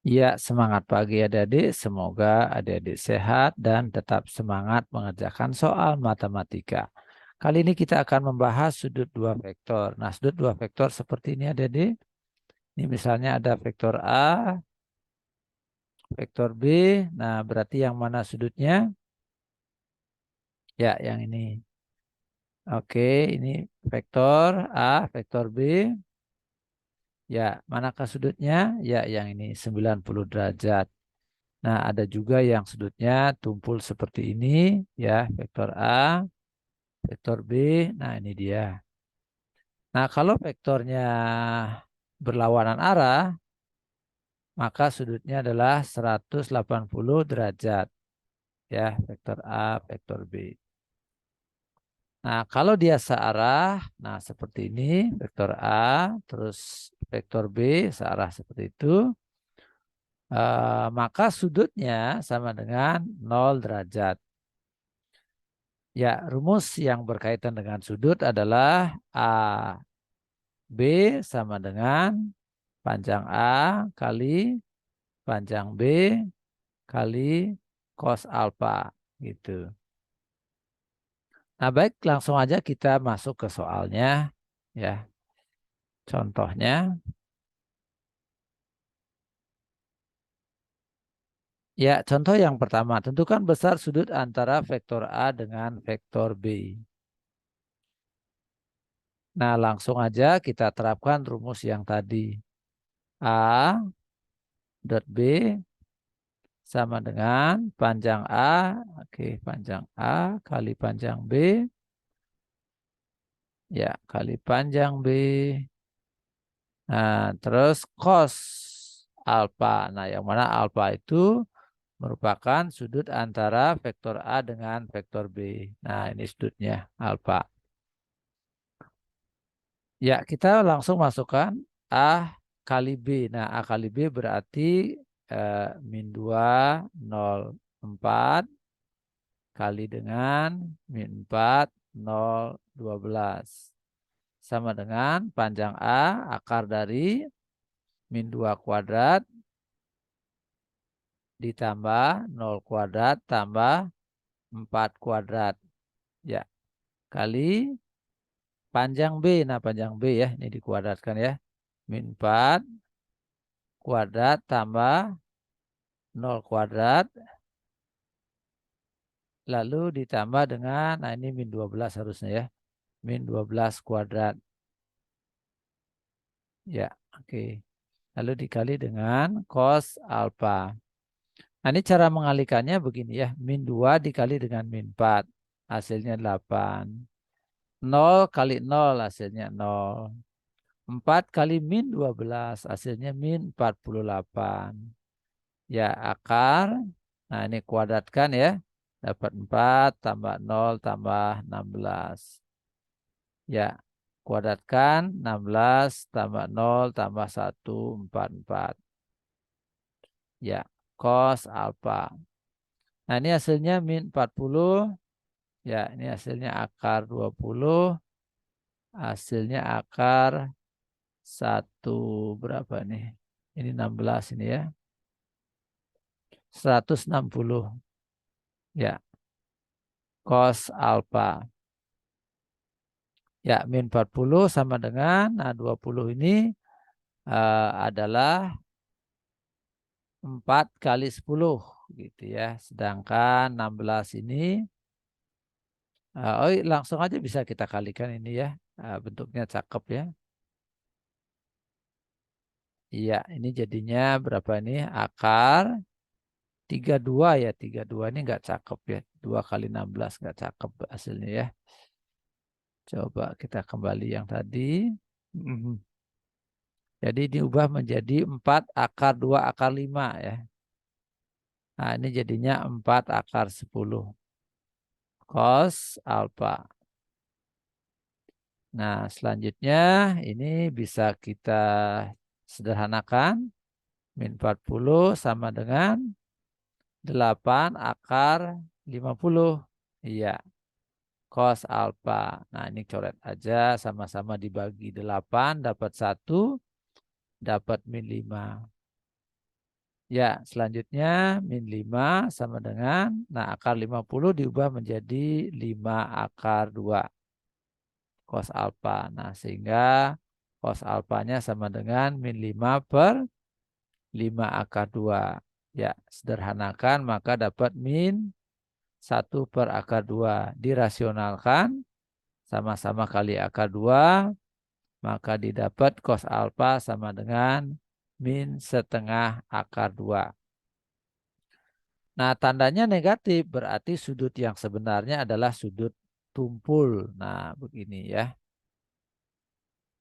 Ya, semangat pagi adik-adik. Semoga adik-adik sehat dan tetap semangat mengerjakan soal matematika. Kali ini kita akan membahas sudut dua vektor. Nah, sudut dua vektor seperti ini adik-adik. Ini misalnya ada vektor A, vektor B. Nah, berarti yang mana sudutnya? Ya, yang ini. Oke, ini vektor A, vektor B. Ya, manakah sudutnya? Ya, yang ini 90 derajat. Nah, ada juga yang sudutnya tumpul seperti ini, ya, vektor A, vektor B. Nah, ini dia. Nah, kalau vektornya berlawanan arah, maka sudutnya adalah 180 derajat, ya, vektor A, vektor B. Nah, kalau dia searah, nah seperti ini, vektor A, terus vektor B searah seperti itu, maka sudutnya sama dengan 0 derajat. Ya, rumus yang berkaitan dengan sudut adalah AB sama dengan panjang A kali panjang B kali cos alfa gitu. Nah, baik, langsung aja kita masuk ke soalnya ya. Contohnya, ya, contoh yang pertama, tentukan besar sudut antara vektor A dengan vektor B. Nah, langsung aja kita terapkan rumus yang tadi. A dot B sama dengan panjang A, oke, panjang A kali panjang B, ya, kali panjang B. Nah, terus cos alfa. Nah, yang mana alfa itu merupakan sudut antara vektor A dengan vektor B. Nah, ini sudutnya alfa. Ya, kita langsung masukkan A kali B. Nah, A kali B berarti min 2,04 kali dengan min 4, 0, 12. Sama dengan panjang A akar dari min 2 kuadrat ditambah 0 kuadrat tambah 4 kuadrat. Ya, kali panjang B. Nah, panjang B ya, ini dikuadratkan ya. Min 4 kuadrat tambah 0 kuadrat. Lalu ditambah dengan, nah ini min 12 harusnya ya. Min 12 kuadrat. Ya, oke. Lalu dikali dengan cos alfa. Nah, ini cara mengalikannya begini ya. Min 2 dikali dengan min 4. Hasilnya 8. 0 kali 0 hasilnya 0. 4 kali min 12 hasilnya min 48. Ya, akar. Nah, ini kuadratkan ya. Dapat 4 tambah 0 tambah 16. Ya, kuadratkan 16 tambah 0 tambah 1, 44. Ya, cos alfa. Nah, ini hasilnya min 40. Ya, ini hasilnya akar 20. Hasilnya akar 1 berapa nih? Ini 16 ini ya. 160. Ya, cos alfa. Ya, min 40 sama dengan, nah 20 ini adalah 4 kali 10 gitu ya. Sedangkan 16 ini, langsung aja bisa kita kalikan ini ya. Bentuknya cakep ya. Iya, ini jadinya berapa ini? Akar 32 ya. 32 ini nggak cakep ya. 2 kali 16 nggak cakep hasilnya ya. Coba kita kembali yang tadi. Mhm. Jadi diubah menjadi 4 akar 2 akar 5 ya. Nah, ini jadinya 4 akar 10 cos alfa. Nah, selanjutnya ini bisa kita sederhanakan. Min 40 sama dengan 8 akar 50. Iya, cos alfa. Nah, ini coret aja, sama-sama dibagi 8, dapat 1, dapat min 5. Ya, selanjutnya min 5 sama dengan, nah akar 50 diubah menjadi 5 akar 2 cos alfa. Nah, sehingga cos alfanya sama dengan min 5 per 5 akar 2. Ya, sederhanakan maka dapat min 1 per akar 2. Dirasionalkan, sama-sama kali akar 2, maka didapat cos alfa sama dengan min setengah akar 2. Nah, tandanya negatif berarti sudut yang sebenarnya adalah sudut tumpul. Nah, begini ya.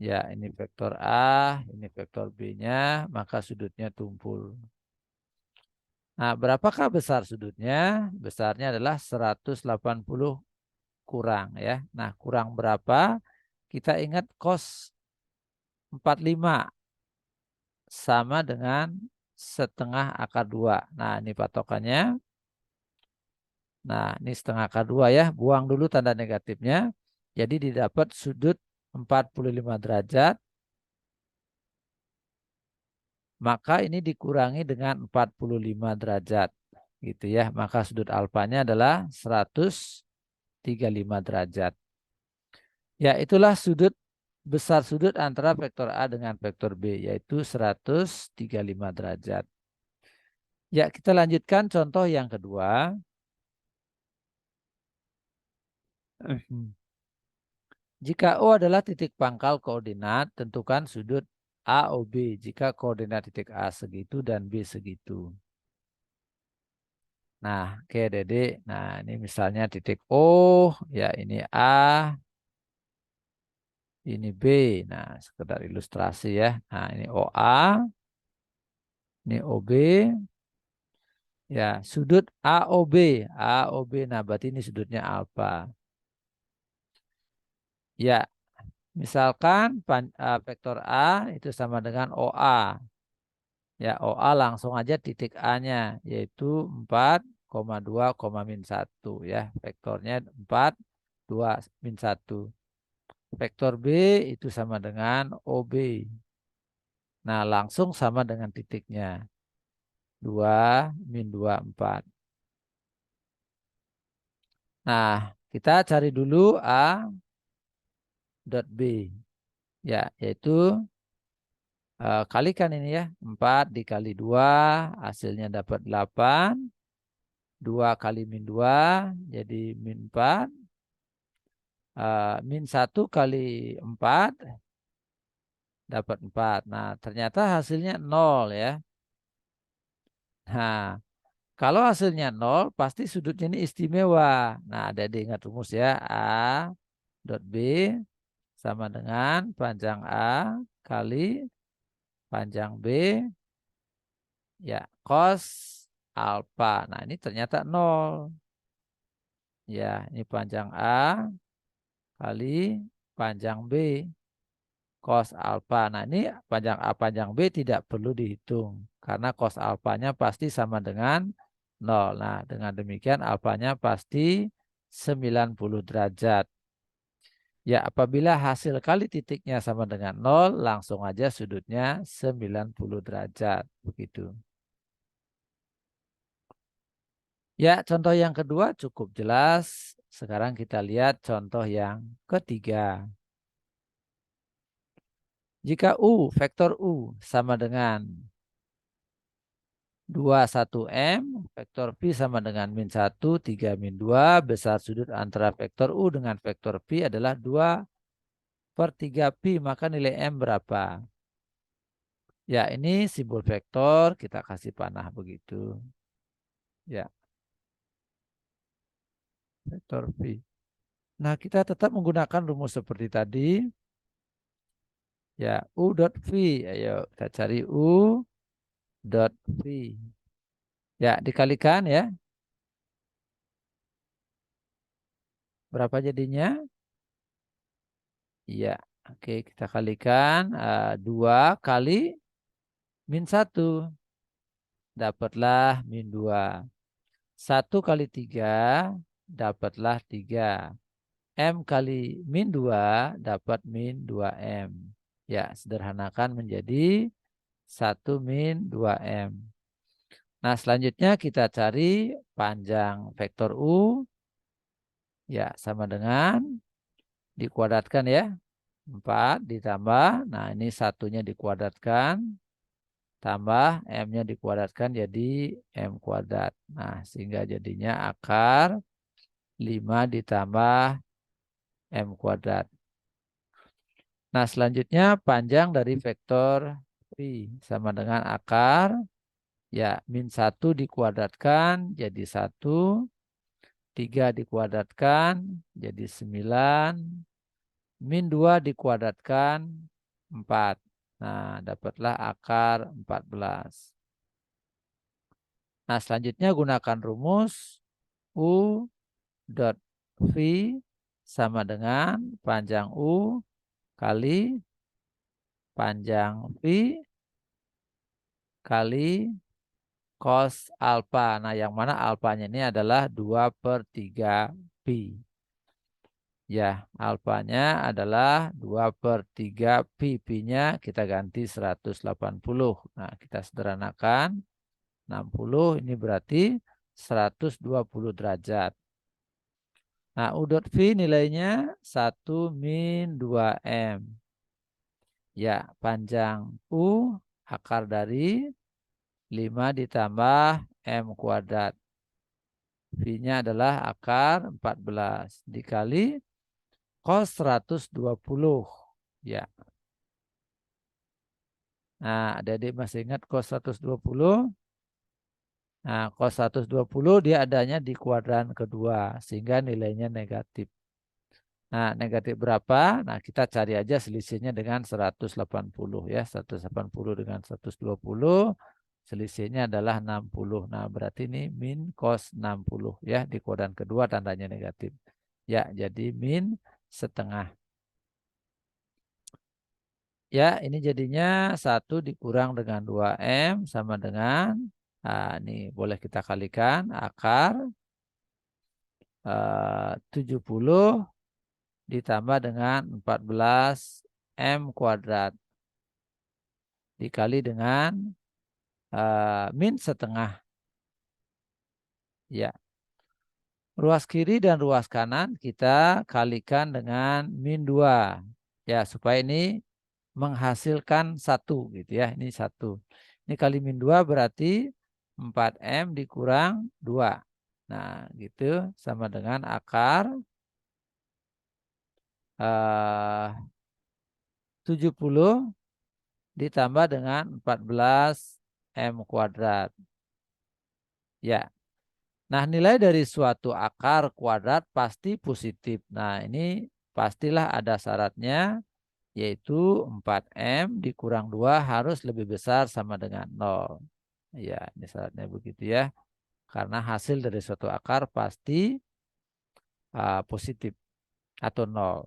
Ya, ini vektor A, ini vektor B-nya, maka sudutnya tumpul. Nah, berapakah besar sudutnya? Besarnya adalah 180 kurang ya. Nah, kurang berapa? Kita ingat cos 45 sama dengan setengah akar 2. Nah, ini patokannya. Nah, ini setengah akar 2 ya. Buang dulu tanda negatifnya. Jadi didapat sudut 45 derajat. Maka ini dikurangi dengan 45 derajat. Gitu ya. Maka sudut alfanya adalah 135 derajat. Ya, itulah sudut besar sudut antara vektor A dengan vektor B, yaitu 135 derajat. Ya, kita lanjutkan contoh yang kedua. Jika O adalah titik pangkal koordinat, tentukan sudut AOB jika koordinat titik A segitu dan B segitu. Nah, oke Dede. Nah, ini misalnya titik O, ya ini A, ini B. Nah, sekedar ilustrasi ya. Nah, ini OA, ini OB. Ya, sudut AOB. AOB, nah berarti ini sudutnya alfa. Ya, misalkan vektor A itu sama dengan OA. Ya, OA langsung aja titik A-nya, yaitu 4,2, min 1. Ya, vektornya 4, 2, min 1. Vektor B itu sama dengan OB. Nah, langsung sama dengan titiknya. 2, min 2, 4. Nah, kita cari dulu A dot B. Ya, yaitu kalikan ini ya. 4 dikali 2, hasilnya dapat 8. 2 kali min 2, jadi min 4. Min 1 kali 4, dapat 4. Nah, ternyata hasilnya 0 ya. Nah, kalau hasilnya 0, pasti sudutnya ini istimewa. Nah, ada diingat rumus ya. A dot B sama dengan panjang A kali panjang B, ya, cos alfa. Nah, ini ternyata 0. Ya, ini panjang A kali panjang B, cos alfa. Nah, ini panjang A panjang B tidak perlu dihitung. Karena cos alfanya pasti sama dengan 0. Nah, dengan demikian alfanya pasti 90 derajat. Ya, apabila hasil kali titiknya sama dengan 0, langsung aja sudutnya 90 derajat. Begitu. Ya, contoh yang kedua cukup jelas. Sekarang kita lihat contoh yang ketiga. Jika U, vektor U sama dengan 21M, vektor P sama dengan min 1, 3 min 2, besar sudut antara vektor U dengan vektor P adalah 2 per 3P, maka nilai M berapa? Ya, ini simbol vektor, kita kasih panah begitu. Ya, vektor P. Nah, kita tetap menggunakan rumus seperti tadi. Ya, U dot V. Ayo, kita cari U dot V. Ya, dikalikan ya. Berapa jadinya? Iya, oke, kita kalikan 2 kali min 1. Dapatlah min 2. 1 kali 3, dapatlah 3. M kali min 2, dapat min 2M. Ya, sederhanakan menjadi 1 min 2M. Nah, selanjutnya kita cari panjang vektor U. Ya, sama dengan dikuadratkan ya. 4 ditambah. Nah, ini satunya dikuadratkan. Tambah M-nya dikuadratkan jadi M kuadrat. Nah, sehingga jadinya akar 5 ditambah M kuadrat. Nah, selanjutnya panjang dari vektor V sama dengan akar ya min 1 dikuadratkan jadi 1, 3 dikuadratkan jadi 9, min 2 dikuadratkan 4. Nah, dapatlah akar 14. Nah, selanjutnya gunakan rumus U dot V sama dengan panjang U kali panjang V kali cos alfa. Nah, yang mana alfanya ini adalah 2/3 pi. Ya, alfanya adalah 2/3 pi. Pi-nya kita ganti 180. Nah, kita sederhanakan. 60 ini berarti 120 derajat. Nah, U dot V nilainya 1 min 2M. Ya, panjang U akar dari 5 ditambah M kuadrat. V-nya adalah akar 14 dikali cos 120. Ya. Nah, adik-adik masih ingat cos 120? Nah, cos 120 dia adanya di kuadran kedua sehingga nilainya negatif. Nah, negatif berapa? Nah, kita cari aja selisihnya dengan 180 ya. 180 dengan 120 selisihnya adalah 60. Nah, berarti ini min cos 60 ya. Di kuadran kedua tandanya negatif. Ya, jadi min setengah. Ya, ini jadinya 1 dikurang dengan 2M sama dengan, nah, ini boleh kita kalikan akar 70 ditambah dengan 14 M kuadrat dikali dengan min setengah. Ya. Ruas kiri dan ruas kanan kita kalikan dengan min 2. Ya, supaya ini menghasilkan 1 gitu ya. Ini 1. Ini kali min 2 berarti 4M dikurang 2. Nah, gitu sama dengan akar 70 ditambah dengan 14 M kuadrat. Ya. Nah, nilai dari suatu akar kuadrat pasti positif. Nah, ini pastilah ada syaratnya, yaitu 4M dikurang 2 harus lebih besar sama dengan 0. Ya, ini syaratnya begitu ya. Karena hasil dari suatu akar pasti positif atau 0.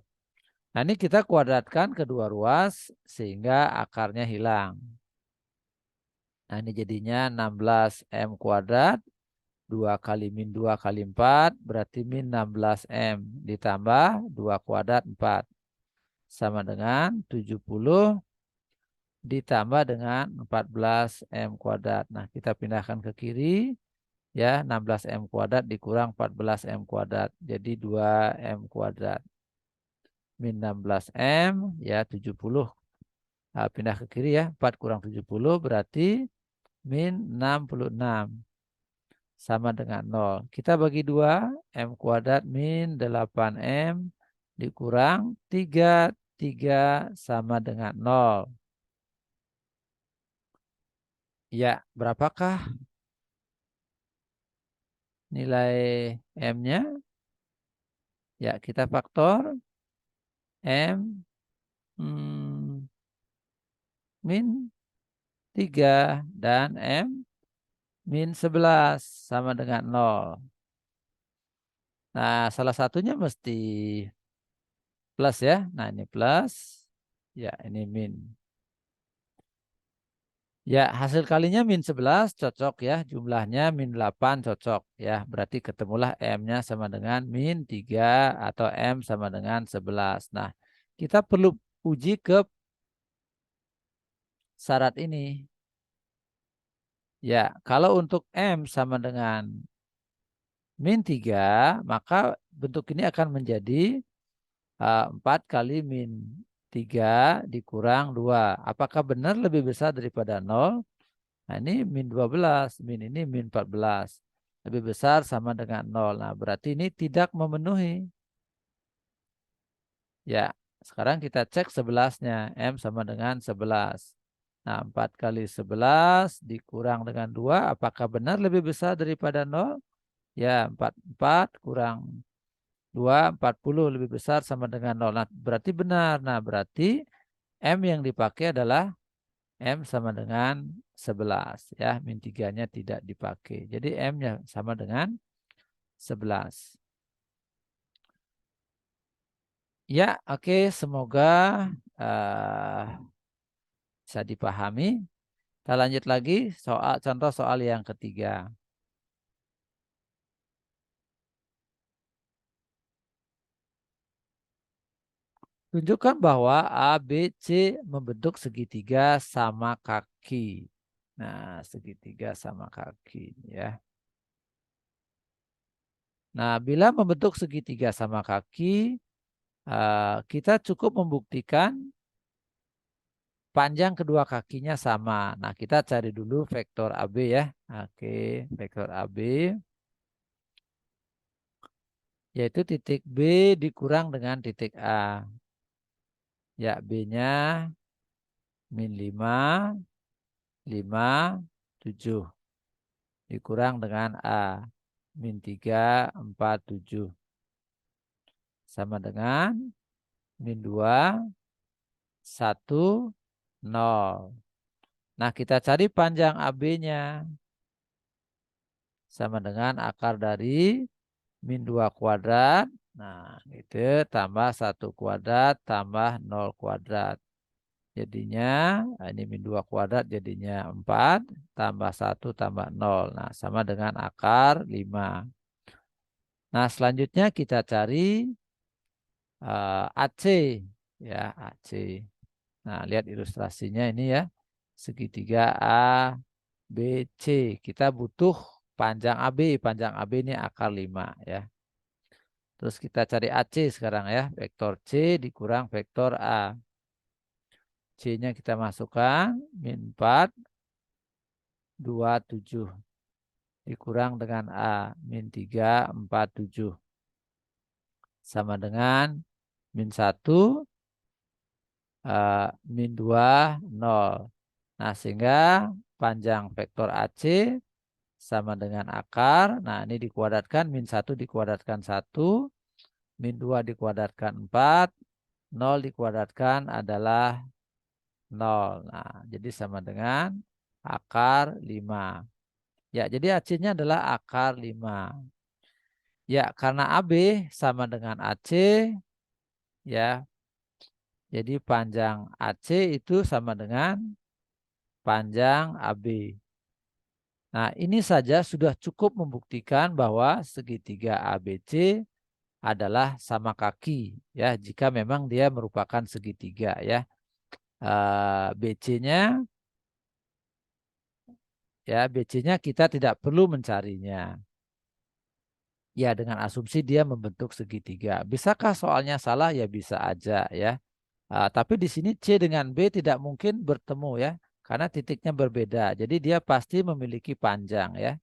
Nah, ini kita kuadratkan kedua ruas sehingga akarnya hilang. Nah, ini jadinya 16M kuadrat. 2 kali min 2 kali 4 berarti min 16M ditambah 2 kuadrat 4 sama dengan 70 ditambah dengan 14M kuadrat. Nah, kita pindahkan ke kiri ya, 16M kuadrat dikurang 14M kuadrat jadi 2M kuadrat min 16M ya 70. Nah, pindah ke kiri ya, 4 kurang 70 berarti min 66 sama dengan 0. Kita bagi 2, M kuadrat min 8M dikurang 3, 3 sama dengan 0. Ya, berapakah nilai M-nya? Ya, kita faktor M min 3 dan M min 11 sama dengan 0. Nah, salah satunya mesti plus ya. Nah, ini plus. Ya, ini min. Ya, hasil kalinya min 11 cocok ya. Jumlahnya min 8 cocok ya. Berarti ketemulah M-nya sama dengan min 3 atau M sama dengan 11. Nah, kita perlu uji ke syarat ini. Ya, kalau untuk M sama dengan min 3, maka bentuk ini akan menjadi 4 kali min 3 dikurang 2. Apakah benar lebih besar daripada 0? Nah, ini min 12, min ini min 14. Lebih besar sama dengan 0. Nah, berarti ini tidak memenuhi. Ya, sekarang kita cek 11-nya. M sama dengan 11. Nah, 4 kali 11 dikurang dengan 2. Apakah benar lebih besar daripada 0? Ya, 4 kurang 2, 40 lebih besar sama dengan 0. Nah, berarti benar. Nah, berarti M yang dipakai adalah M sama dengan 11. Ya, min 3-nya tidak dipakai. Jadi M-nya sama dengan 11. Ya, oke. Semoga bisa dipahami. Kita lanjut lagi contoh soal yang ketiga. Tunjukkan bahwa A, B, C membentuk segitiga sama kaki. Nah, segitiga sama kaki ya. Nah, bila membentuk segitiga sama kaki, kita cukup membuktikan panjang kedua kakinya sama. Nah, kita cari dulu vektor AB ya. Oke, vektor AB yaitu titik B dikurang dengan titik A. Ya, B-nya min 5, 5, 7. Dikurang dengan A. Min 3, 4, 7. Sama dengan min 2, 1, 0. Nah, kita cari panjang AB-nya. Sama dengan akar dari min 2 kuadrat. Nah, itu tambah 1 kuadrat tambah 0 kuadrat. Jadinya, ini min 2 kuadrat jadinya 4 tambah 1 tambah 0. Nah, sama dengan akar 5. Nah, selanjutnya kita cari AC. Ya, AC. Nah, lihat ilustrasinya ini ya. Segitiga A, B, C. Kita butuh panjang AB. Panjang AB ini akar 5 ya. Terus kita cari AC sekarang ya. Vektor C dikurang vektor A. C-nya kita masukkan. Min 4, 2, 7. Dikurang dengan A. Min 3, 4, 7. Sama dengan min 1, min 2, 0. Nah, sehingga panjang vektor AC sama dengan akar. Nah, ini dikuadratkan. Min 1 dikuadratkan 1. Min 2 dikuadratkan 4. 0 dikuadratkan adalah 0. Nah, jadi sama dengan akar 5. Ya, jadi AC-nya adalah akar 5. Ya, karena AB sama dengan AC, ya. Jadi panjang AC itu sama dengan panjang AB. Nah, ini saja sudah cukup membuktikan bahwa segitiga ABC adalah sama kaki ya, jika memang dia merupakan segitiga ya. BC-nya ya, BC-nya kita tidak perlu mencarinya. Ya, dengan asumsi dia membentuk segitiga. Bisakah soalnya salah? Ya bisa aja ya. Tapi di sini C dengan B tidak mungkin bertemu ya, karena titiknya berbeda. Jadi dia pasti memiliki panjang ya.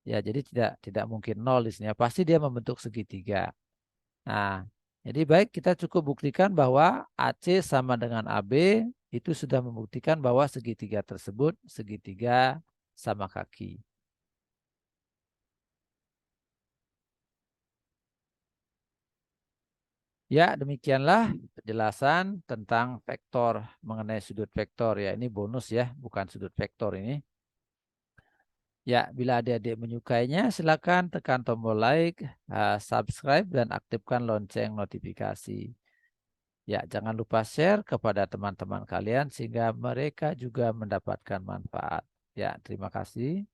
Ya, jadi tidak mungkin nol di sini. Pasti dia membentuk segitiga. Nah, jadi baik kita cukup buktikan bahwa AC sama dengan AB itu sudah membuktikan bahwa segitiga tersebut segitiga sama kaki. Ya, demikianlah penjelasan tentang vektor mengenai sudut vektor ya. Ini bonus ya, bukan sudut vektor ini. Ya, bila adik-adik menyukainya, silakan tekan tombol like, subscribe, dan aktifkan lonceng notifikasi. Ya, jangan lupa share kepada teman-teman kalian sehingga mereka juga mendapatkan manfaat. Ya, terima kasih.